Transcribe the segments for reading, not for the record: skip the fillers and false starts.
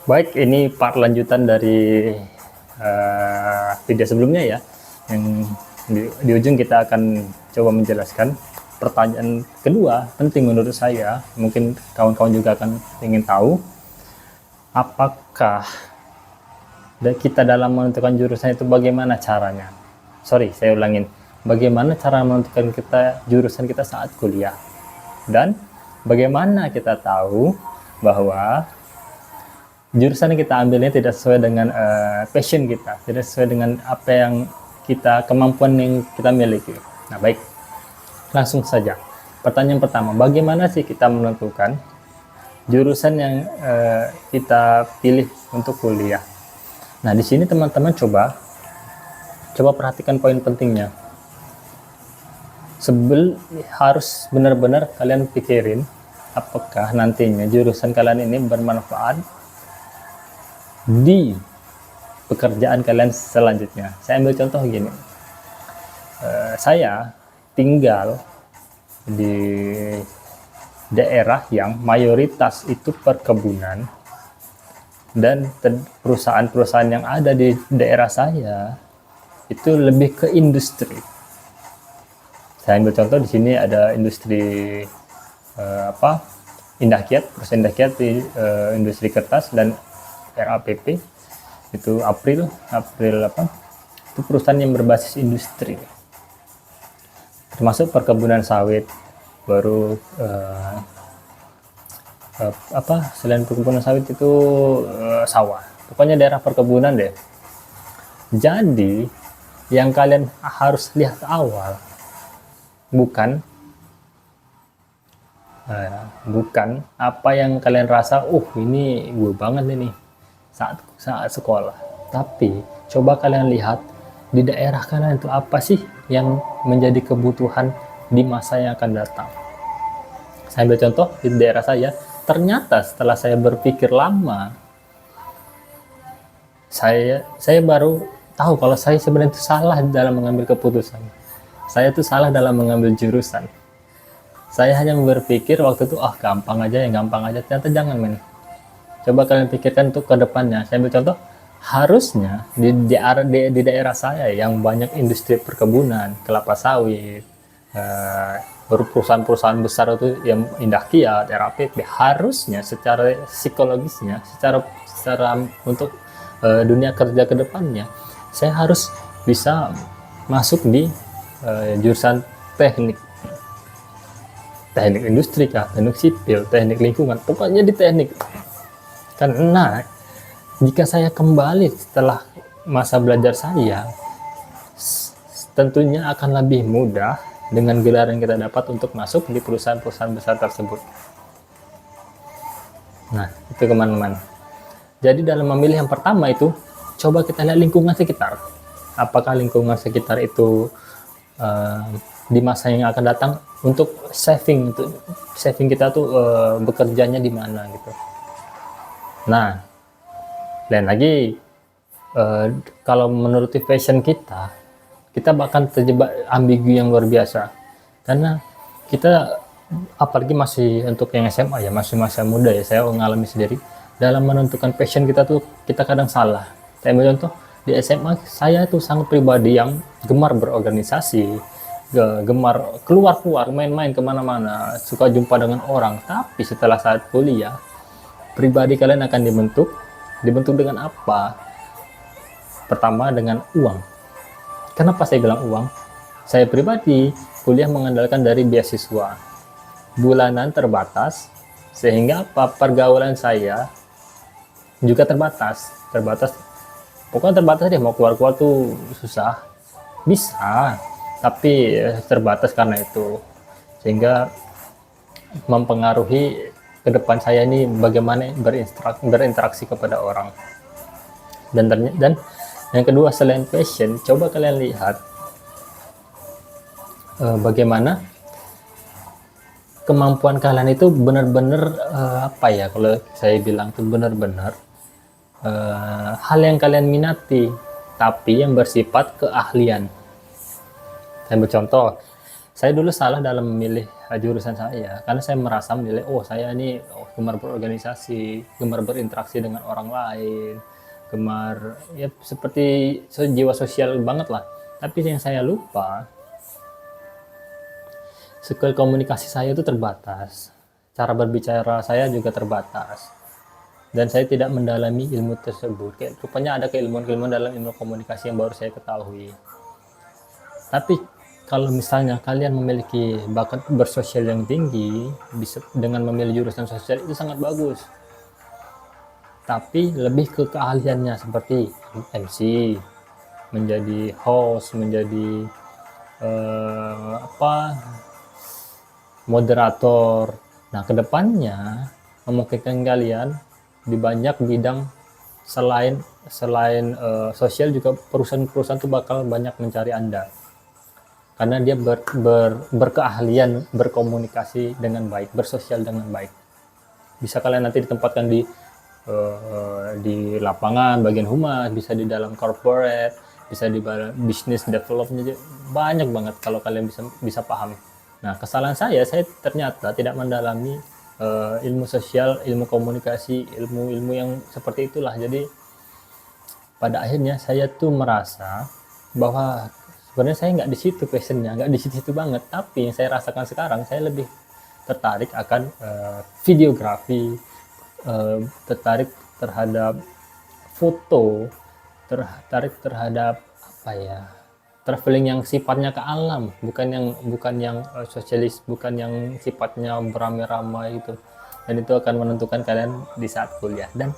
Baik, ini part lanjutan dari video sebelumnya ya, yang di ujung kita akan coba menjelaskan pertanyaan kedua penting menurut saya. Mungkin kawan-kawan juga akan ingin tahu apakah kita dalam menentukan jurusan itu bagaimana caranya. Sorry, saya ulangin. Bagaimana cara menentukan jurusan kita saat kuliah, dan bagaimana kita tahu bahwa jurusan yang kita ambilnya tidak sesuai dengan passion kita, tidak sesuai dengan apa yang kemampuan yang kita miliki. Nah, baik, langsung saja. Pertanyaan pertama, bagaimana sih kita menentukan jurusan yang kita pilih untuk kuliah? Nah, di sini teman-teman coba perhatikan poin pentingnya. Harus benar-benar kalian pikirin apakah nantinya jurusan kalian ini bermanfaat di pekerjaan kalian selanjutnya. Saya ambil contoh gini, saya tinggal di daerah yang mayoritas itu perkebunan, dan perusahaan-perusahaan yang ada di daerah saya itu lebih ke industri. Saya ambil contoh di sini ada industri Indah Kiat, perusahaan Indah Kiat di industri kertas, dan RAPP itu April itu perusahaan yang berbasis industri, termasuk perkebunan sawit. Baru selain perkebunan sawit itu sawah, pokoknya daerah perkebunan deh. Jadi yang kalian harus lihat awal bukan apa yang kalian rasa, ini gue banget ini saat sekolah, tapi coba kalian lihat di daerah kalian itu apa sih yang menjadi kebutuhan di masa yang akan datang. Saya ambil contoh di daerah saya, ternyata setelah saya berpikir lama, saya baru tahu kalau saya sebenarnya itu salah dalam mengambil keputusan. Saya itu salah dalam mengambil jurusan. Saya hanya berpikir waktu itu, gampang aja. Ternyata jangan, men. Coba kalian pikirkan untuk ke depannya. Saya ambil contoh, harusnya di daerah saya yang banyak industri perkebunan, kelapa sawit, baru perusahaan-perusahaan besar itu yang Indah Kiat, RAPP, harusnya secara psikologisnya, secara untuk dunia kerja ke depannya, saya harus bisa masuk di jurusan teknik industri kah, teknik sipil, teknik lingkungan, pokoknya di teknik. Karena jika saya kembali setelah masa belajar saya, tentunya akan lebih mudah dengan gelar yang kita dapat untuk masuk di perusahaan-perusahaan besar tersebut. Nah, itu teman-teman. Jadi dalam memilih yang pertama itu, coba kita lihat lingkungan sekitar. Apakah lingkungan sekitar itu di masa yang akan datang untuk saving kita tuh bekerjanya di mana gitu. Nah, lain lagi kalau menuruti passion kita bahkan terjebak ambigu yang luar biasa, karena kita apalagi masih untuk yang SMA ya, masih masa muda ya, saya mengalami sendiri dalam menentukan passion kita tuh kita kadang salah. Saya ambil contoh di SMA, saya tuh sangat pribadi yang gemar berorganisasi, gemar keluar main-main kemana-mana, suka jumpa dengan orang. Tapi setelah saat kuliah, pribadi kalian akan dibentuk dengan apa? Pertama dengan uang. Kenapa saya bilang uang? Saya pribadi kuliah mengandalkan dari beasiswa bulanan terbatas, sehingga pergaulan saya juga terbatas. Pokoknya terbatas deh, mau keluar tuh susah. Bisa, tapi terbatas karena itu, sehingga mempengaruhi ke depan saya ini bagaimana berinteraksi kepada orang. Dan yang kedua, selain passion, coba kalian lihat bagaimana kemampuan kalian itu benar-benar kalau saya bilang itu benar-benar hal yang kalian minati, tapi yang bersifat keahlian. Saya bercontoh, Saya dulu salah dalam memilih jurusan saya, karena saya merasa menilai, oh saya ini gemar berorganisasi, gemar berinteraksi dengan orang lain, gemar ya seperti jiwa sosial banget lah. Tapi yang saya lupa, skill komunikasi saya itu terbatas, cara berbicara saya juga terbatas, dan saya tidak mendalami ilmu tersebut. Kayak rupanya ada keilmuan-keilmuan dalam ilmu komunikasi yang baru saya ketahui. Tapi kalau misalnya kalian memiliki bakat bersosial yang tinggi, bisa dengan memilih jurusan sosial itu sangat bagus. Tapi lebih ke keahliannya seperti MC, menjadi host, menjadi moderator. Nah, kedepannya memungkinkan kalian di banyak bidang selain sosial, juga perusahaan-perusahaan itu bakal banyak mencari Anda. Karena dia berkeahlian berkomunikasi dengan baik, bersosial dengan baik. Bisa kalian nanti ditempatkan di lapangan, bagian humas, bisa di dalam corporate, bisa di business development, banyak banget kalau kalian bisa paham. Nah, kesalahan saya ternyata tidak mendalami ilmu sosial, ilmu komunikasi, ilmu-ilmu yang seperti itulah. Jadi pada akhirnya saya tuh merasa bahwa sebenarnya saya nggak di situ passionnya, nggak di situ banget. Tapi yang saya rasakan sekarang, saya lebih tertarik akan videografi, tertarik terhadap foto, tertarik terhadap traveling yang sifatnya ke alam, bukan yang sosialis, bukan yang sifatnya beramai-ramai itu. Dan itu akan menentukan kalian di saat kuliah. Dan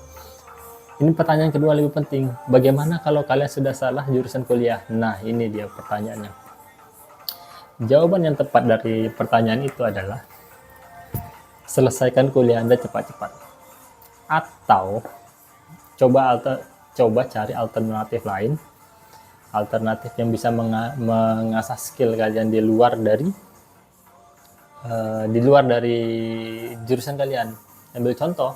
ini pertanyaan kedua lebih penting, bagaimana kalau kalian sudah salah jurusan kuliah? Nah, ini dia pertanyaannya. Jawaban yang tepat dari pertanyaan itu adalah selesaikan kuliah Anda cepat-cepat, atau coba cari alternatif lain, alternatif yang bisa mengasah skill kalian di luar dari jurusan kalian. Ambil contoh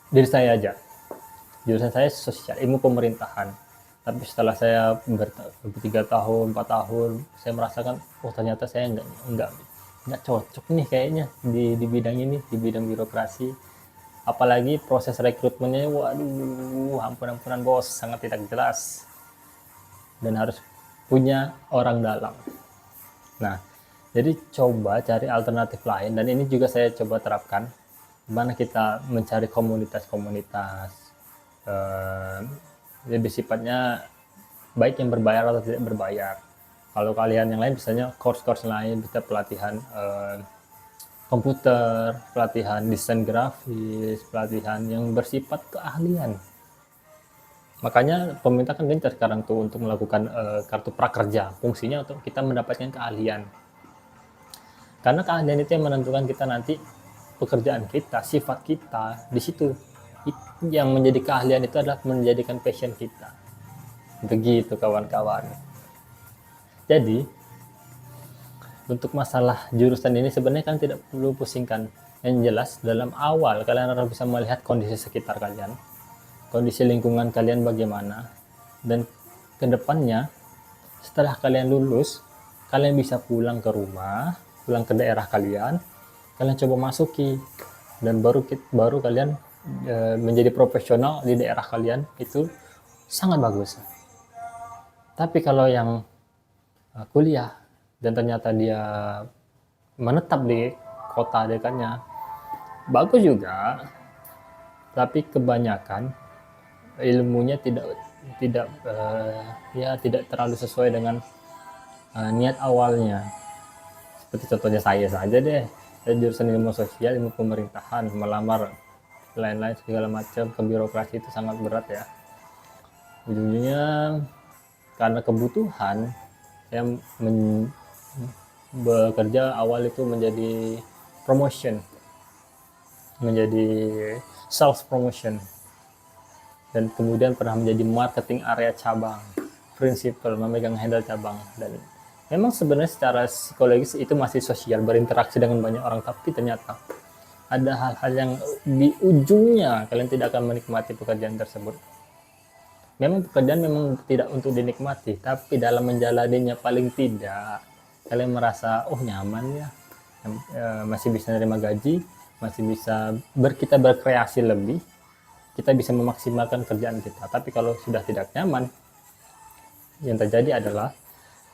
diri saya aja, jurusan saya sosial, ilmu pemerintahan. Tapi setelah saya 3 tahun, 4 tahun, saya merasakan, oh ternyata saya nggak cocok nih kayaknya di bidang ini, di bidang birokrasi. Apalagi proses rekrutmennya, waduh, ampunan bos, sangat tidak jelas. Dan harus punya orang dalam. Nah, jadi coba cari alternatif lain, dan ini juga saya coba terapkan. Mana kita mencari komunitas-komunitas lebih sifatnya baik yang berbayar atau tidak berbayar. Kalau kalian yang lain misalnya course lain, bisa pelatihan komputer, pelatihan desain grafis, pelatihan yang bersifat keahlian. Makanya pemerintah kan gencar sekarang tuh untuk melakukan kartu prakerja, fungsinya untuk kita mendapatkan keahlian. Karena keahlian itu yang menentukan kita nanti pekerjaan kita, sifat kita di situ. Yang menjadi keahlian itu adalah menjadikan passion kita. Begitu kawan-kawan. Jadi untuk masalah jurusan ini sebenarnya kan tidak perlu pusingkan. Yang jelas dalam awal kalian harus bisa melihat kondisi sekitar kalian, kondisi lingkungan kalian bagaimana, dan kedepannya setelah kalian lulus, kalian bisa pulang ke rumah, pulang ke daerah kalian coba masuki, dan baru kalian menjadi profesional di daerah kalian, itu sangat bagus. Tapi kalau yang kuliah dan ternyata dia menetap di kota dekatnya, bagus juga, tapi kebanyakan ilmunya tidak terlalu sesuai dengan niat awalnya. Seperti contohnya saya saja deh, saya jurusan ilmu sosial, ilmu pemerintahan, melamar lain-lain segala macam ke birokrasi itu sangat berat ya. Ujungnya karena kebutuhan, saya bekerja awal itu menjadi promotion, menjadi sales promotion, dan kemudian pernah menjadi marketing area cabang, principal, memegang handle cabang. Dan memang sebenarnya secara psikologis itu masih sosial, berinteraksi dengan banyak orang, tapi ternyata ada hal-hal yang di ujungnya kalian tidak akan menikmati pekerjaan tersebut. memang pekerjaan memang tidak untuk dinikmati, tapi dalam menjalaninya paling tidak kalian merasa oh nyaman ya, masih bisa menerima gaji, masih bisa kita berkreasi lebih, kita bisa memaksimalkan kerjaan kita. Tapi kalau sudah tidak nyaman, yang terjadi adalah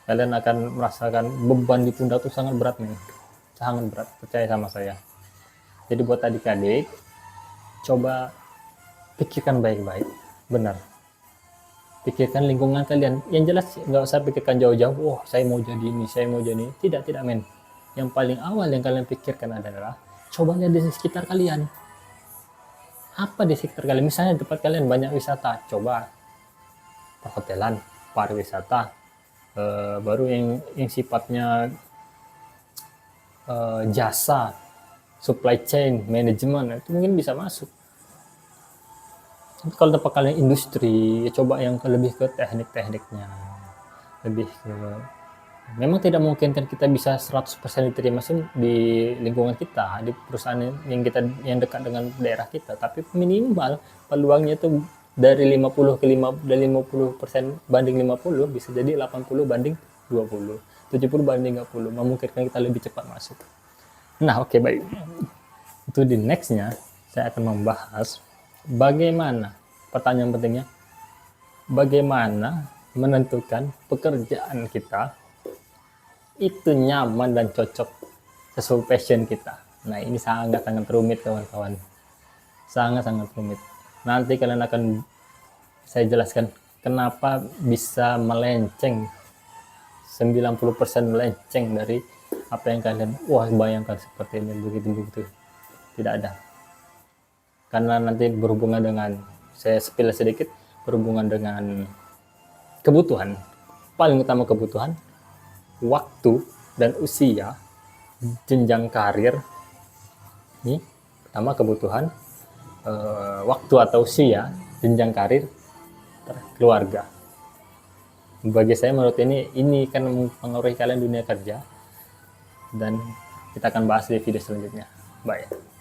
kalian akan merasakan beban di pundak itu sangat berat nih, sangat berat, percaya sama saya. Jadi buat adik-adik, coba pikirkan baik-baik, benar. Pikirkan lingkungan kalian. Yang jelas nggak usah pikirkan jauh-jauh. Oh, saya mau jadi ini, saya mau jadi ini. Tidak, men. Yang paling awal yang kalian pikirkan adalah coba lihat di sekitar kalian. Apa di sekitar kalian? Misalnya di tempat kalian banyak wisata, coba perhotelan, pariwisata, baru yang sifatnya jasa, supply chain, manajemen, itu mungkin bisa masuk. Tapi kalau tempat kalian industri, coba yang lebih ke teknik-tekniknya, lebih ke, memang tidak mungkin kan kita bisa 100% diterima di lingkungan kita, di perusahaan yang dekat dengan daerah kita, tapi minimal peluangnya itu dari 50% banding 50 bisa jadi 80 banding 20, 70 banding 30, memungkinkan kita lebih cepat masuk. Nah, oke, baik. Itu di nextnya saya akan membahas bagaimana, pertanyaan pentingnya, bagaimana menentukan pekerjaan kita itu nyaman dan cocok sesuai passion kita. Nah, ini sangat-sangat rumit kawan-kawan, sangat-sangat rumit. Nanti kalian akan saya jelaskan kenapa bisa melenceng 90% melenceng dari apa yang kalian bayangkan seperti ini, begitu. Tidak ada. Karena nanti berhubungan dengan, saya spill sedikit, berhubungan dengan kebutuhan. Paling utama kebutuhan, waktu dan usia, jenjang karir. Ini pertama kebutuhan, waktu atau usia, jenjang karir, keluarga. Bagi saya menurut ini kan mempengaruhi kalian dunia kerja, dan kita akan bahas di video selanjutnya. Bye.